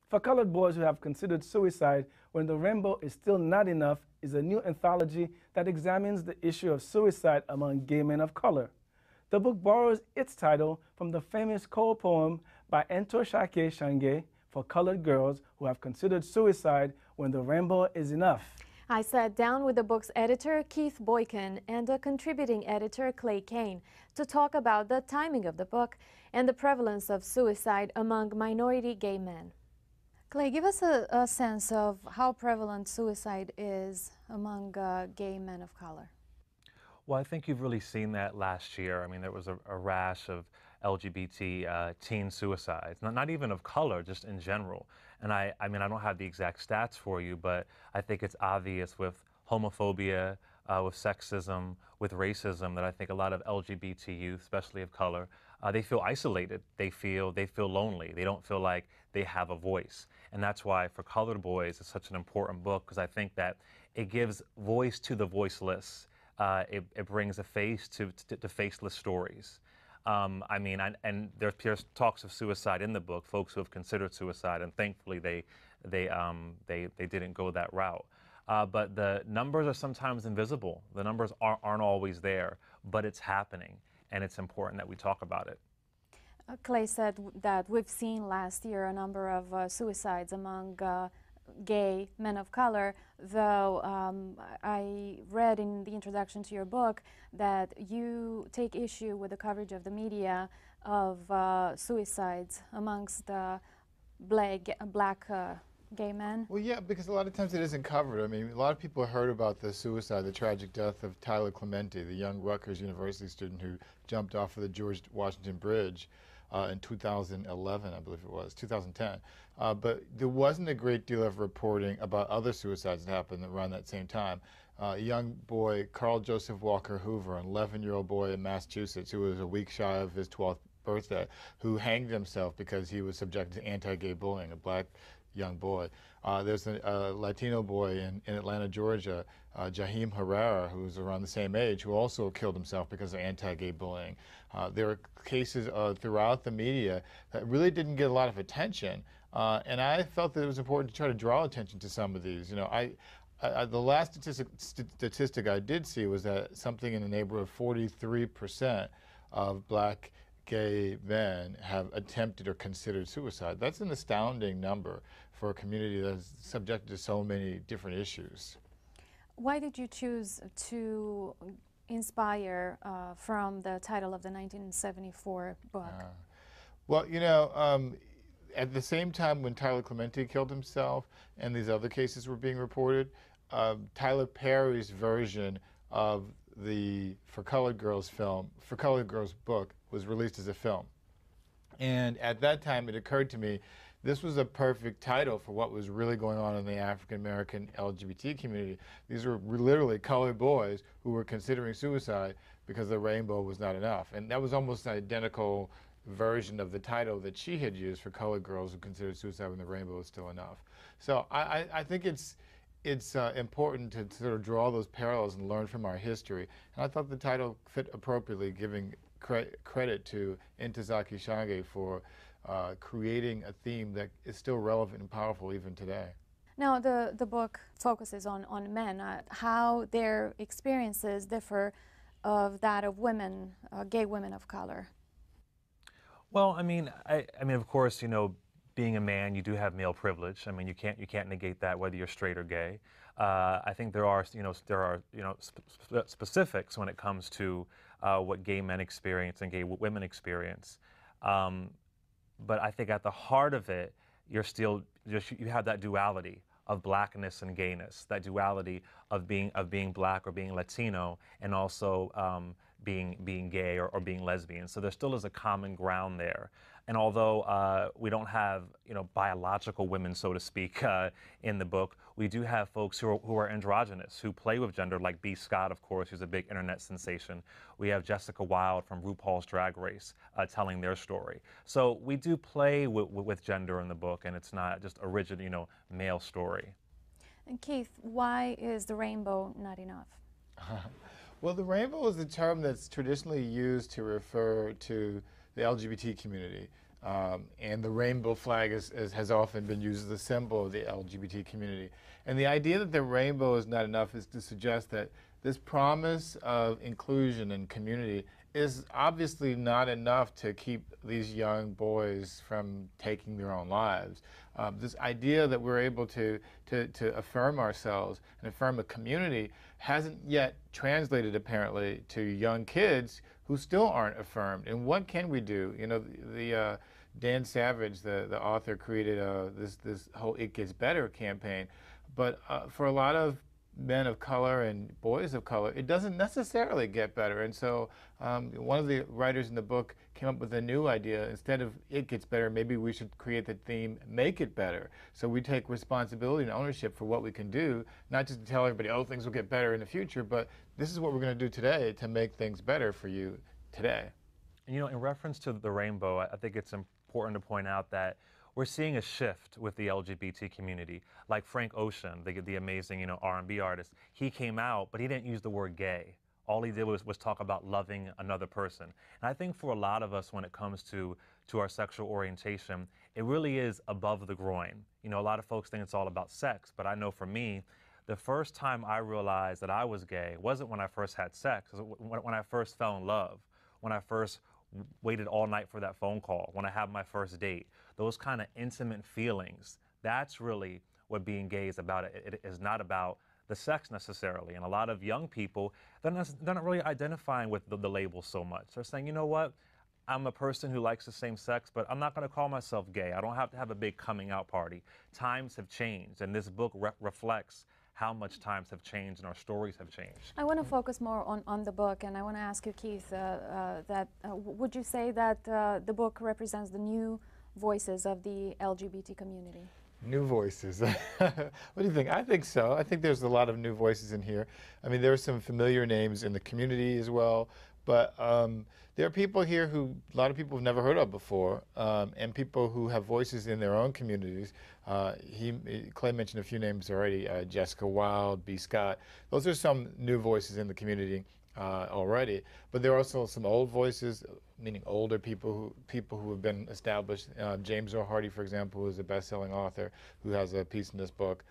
For Colored Boys Who Have Considered Suicide When the Rainbow Is Still Not Enough is a new anthology that examines the issue of suicide among gay men of color. The book borrows its title from the famous choral poem by Ntozake Shange for colored girls who have considered suicide when the rainbow is enough. I sat down with the book's editor, Keith Boykin, and the contributing editor, Clay Kane, to talk about the timing of the book and the prevalence of suicide among minority gay men. Clay, give us a sense of how prevalent suicide is among gay men of color. Well, I think you've really seen that last year. I mean, there was a rash of LGBT teen suicides, not even of color, just in general. And I mean, I don't have the exact stats for you, but I think it's obvious with homophobia, with sexism, with racism, that I think a lot of LGBT youth, especially of color, they feel isolated. They feel lonely. They don't feel like they have a voice. And that's why for Colored Boys, it's such an important book, because I think that it gives voice to the voiceless. It brings a face to faceless stories. I mean, and there's talks of suicide in the book, folks who have considered suicide, and thankfully they didn't go that route. But the numbers are sometimes invisible. The numbers aren't always there, but it's happening, and it's important that we talk about it. Clay said that we've seen last year a number of suicides among gay men of color, though I read in the introduction to your book that you take issue with the coverage of the media of suicides amongst black gay men. Well, yeah, because a lot of times it isn't covered. I mean, a lot of people heard about the suicide, the tragic death of Tyler Clementi, the young Rutgers University student who jumped off of the George Washington Bridge in 2011, I believe it was, 2010. But there wasn't a great deal of reporting about other suicides that happened around that same time. A young boy, Carl Joseph Walker Hoover, an 11-year-old boy in Massachusetts who was a week shy of his 12th birthday, who hanged himself because he was subjected to anti-gay bullying, a black young boy. There's a Latino boy in Atlanta, Georgia, Jaheim Herrera, who's around the same age, who also killed himself because of anti-gay bullying. There are cases throughout the media that really didn't get a lot of attention, and I felt that it was important to try to draw attention to some of these. You know, the last statistic I did see was that something in the neighborhood of 43% of black gay men have attempted or considered suicide. That's an astounding number for a community that's subjected to so many different issues. Why did you choose to inspire from the title of the 1974 book? Well, you know, at the same time when Tyler Clementi killed himself and these other cases were being reported, Tyler Perry's version of the For Colored Girls book was released as a film. And at that time it occurred to me this was a perfect title for what was really going on in the African-American LGBT community. These were literally colored boys who were considering suicide because the rainbow was not enough. And that was almost an identical version of the title that she had used for colored girls who considered suicide when the rainbow was still enough. So I think it's important to sort of draw those parallels and learn from our history. And I thought the title fit appropriately, giving credit to Ntozake Shange for creating a theme that is still relevant and powerful even today. Now, the book focuses on men, how their experiences differ of that of women, gay women of color. Well, I mean, of course, you know, being a man, you do have male privilege. I mean, you can't negate that whether you're straight or gay. I think there are specifics when it comes to what gay men experience and gay women experience. But I think at the heart of it, you have that duality of blackness and gayness, that duality of being black or being Latino, and also being gay or being lesbian. So there still is a common ground there. And although we don't have, you know, biological women, so to speak, in the book, we do have folks who are androgynous, who play with gender, like B. Scott, of course, who's a big internet sensation. We have Jessica Wilde from RuPaul's Drag Race telling their story. So we do play with gender in the book, and it's not just a rigid, you know, male story. And Keith, why is the rainbow not enough? Well, the rainbow is a term that's traditionally used to refer to the LGBT community. And the rainbow flag has often been used as a symbol of the LGBT community. And the idea that the rainbow is not enough is to suggest that this promise of inclusion and community is obviously not enough to keep these young boys from taking their own lives. This idea that we're able to affirm ourselves and affirm a community hasn't yet translated apparently to young kids who still aren't affirmed. And what can we do? You know, Dan Savage, the author, created this whole "It Gets Better" campaign, but for a lot of men of color and boys of color, it doesn't necessarily get better. And so one of the writers in the book came up with a new idea. Instead of "it gets better," maybe we should create the theme "make it better." So we take responsibility and ownership for what we can do, not just to tell everybody, oh, things will get better in the future, but this is what we're going to do today to make things better for you today. And, you know, in reference to the rainbow, I think it's important to point out that we're seeing a shift with the LGBT community. Like Frank Ocean, the amazing, you know, R&B artist, he came out, but he didn't use the word gay. All he did was talk about loving another person. And I think for a lot of us, when it comes to our sexual orientation, it really is above the groin. You know, a lot of folks think it's all about sex, but I know for me, the first time I realized that I was gay wasn't when I first had sex, it was when I first fell in love, when I first waited all night for that phone call, when I had my first date. Those kind of intimate feelings, that's really what being gay is about. It is not about the sex necessarily. And a lot of young people, they're not really identifying with the label so much. They're saying, you know what, I'm a person who likes the same sex, but I'm not going to call myself gay. I don't have to have a big coming out party. Times have changed, and this book reflects how much times have changed and our stories have changed. I want to focus more on the book, and I want to ask you, Keith, would you say that the book represents the new voices of the LGBT community? New voices. What do you think? I think so. I think there's a lot of new voices in here. I mean, there are some familiar names in the community as well, but there are people here who a lot of people have never heard of before, and people who have voices in their own communities. Clay mentioned a few names already, Jessica Wilde, B. Scott. Those are some new voices in the community already, but there are also some old voices, meaning older people who have been established. James O'Hardy, for example, who is a best-selling author, who has a piece in this book.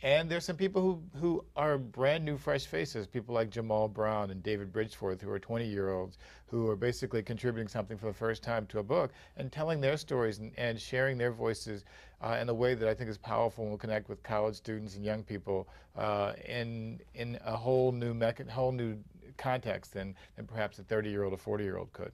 And there's some people who are brand new, fresh faces, people like Jamal Brown and David Bridgeforth, who are 20-year-olds, who are basically contributing something for the first time to a book and telling their stories and sharing their voices in a way that I think is powerful and will connect with college students and young people in a whole new context than perhaps a 30-year-old or 40-year-old could.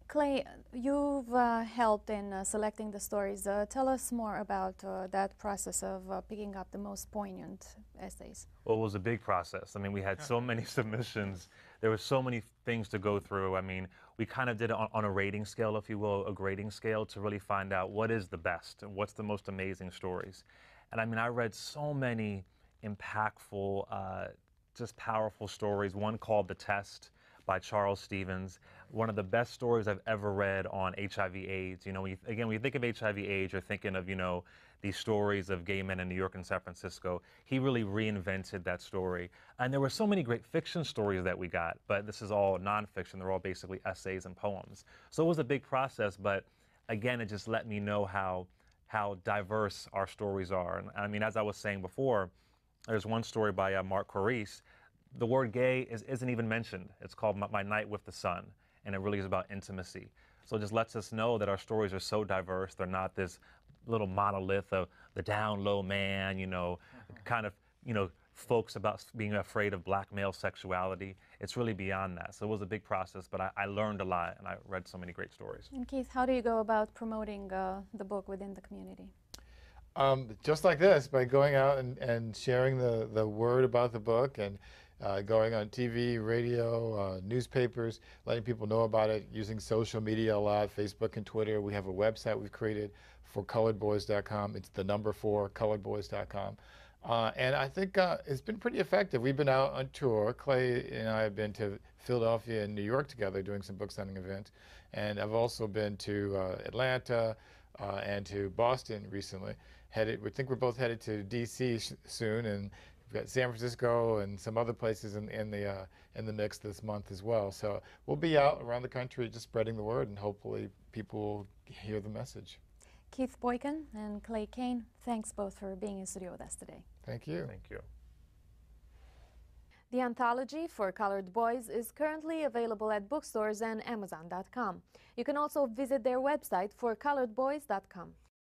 Clay, you've helped in selecting the stories. Tell us more about that process of picking up the most poignant essays. Well, it was a big process. I mean, we had so many submissions. There were so many things to go through. I mean, we kind of did it on a rating scale, if you will, a grading scale, to really find out what is the best and what's the most amazing stories. And I mean, I read so many impactful, just powerful stories. One called The Test by Charles Stevens, one of the best stories I've ever read on HIV/AIDS. You know, when you think of HIV/AIDS, you're thinking of, you know, these stories of gay men in New York and San Francisco. He really reinvented that story. And there were so many great fiction stories that we got, but this is all nonfiction. They're all basically essays and poems. So it was a big process, but again, it just let me know how diverse our stories are. And I mean, as I was saying before, there's one story by Mark Corrice. The word gay isn't even mentioned. It's called My Night with the Sun, and it really is about intimacy. So it just lets us know that our stories are so diverse. They're not this little monolith of the down low man, you know, kind of, you know, folks about being afraid of black male sexuality. It's really beyond that. So it was a big process, but I learned a lot, and I read so many great stories. And Keith, how do you go about promoting the book within the community? Just like this, by going out and sharing the word about the book, and going on TV, radio, newspapers, letting people know about it, using social media a lot, Facebook and Twitter. We have a website we've created for coloredboys.com. It's the number 4, coloredboys.com. And I think it's been pretty effective. We've been out on tour. Clay and I have been to Philadelphia and New York together doing some book signing events. And I've also been to Atlanta and to Boston recently. We think we're both headed to D.C. soon, and got San Francisco and some other places in the mix this month as well. So we'll be out around the country just spreading the word, and hopefully people will hear the message. Keith Boykin and Clay Kane, thanks both for being in studio with us today. Thank you. Thank you. The anthology For Colored Boys is currently available at bookstores and Amazon.com. You can also visit their website, forcoloredboys.com.